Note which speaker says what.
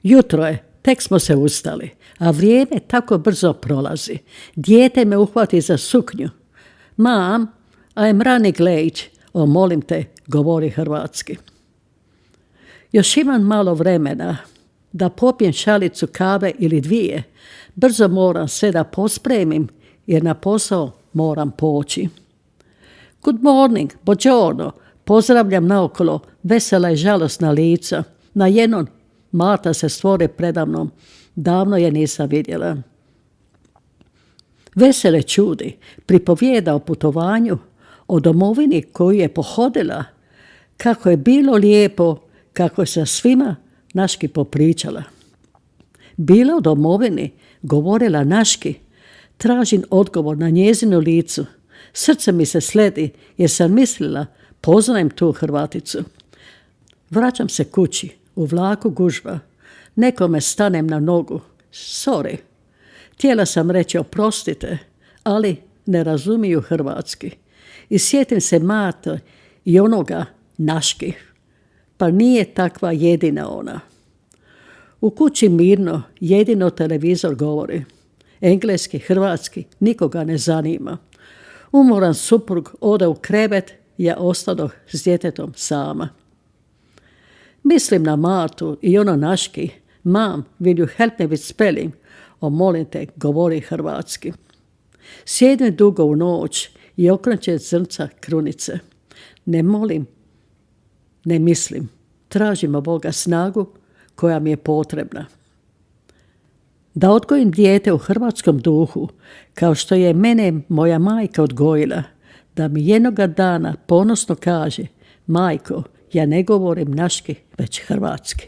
Speaker 1: Jutro je, tek smo se ustali, a vrijeme tako brzo prolazi. Dijete me uhvati za suknju. Mam, I'm running late. O, molim te, govori hrvatski. Još imam malo vremena da popijem šalicu kave ili dvije. Brzo moram sve da pospremim jer na posao moram poći. Good morning, buongiorno. Pozdravljam naokolo, vesela i žalosna lica. Na jednom Marta se stvore predamnom. Davno je nisam vidjela. Vesele čudi pripovijeda o putovanju, o domovini koju je pohodila, kako je bilo lijepo, kako je sa svima naški popričala. Bila u domovini, govorila naški, tražim odgovor na njezinu licu. Srce mi se sledi jer sam mislila, poznajem tu Hrvaticu. Vraćam se kući, u vlaku gužva. Nekome stanem na nogu. Sorry. Htjela sam reći oprostite, ali ne razumiju hrvatski. I sjetim se Mate i onoga naški. Pa nije takva jedina ona. U kući mirno, jedino televizor govori. Engleski, hrvatski, nikoga ne zanima. Umoran suprug ode u krevet, ja ostadoh s djetetom sama. Mislim na Martu i ono naški. Mom, will you help me with spelling? O, molim te, govori hrvatski. Sjedim dugo u noć i okrećem zrnca krunice. Ne molim, ne mislim. Tražimo Boga snagu koja mi je potrebna. Da odgojim dijete u hrvatskom duhu, kao što je mene moja majka odgojila, da mi jednoga dana ponosno kaže, majko, ja ne govorim naški, već hrvatski.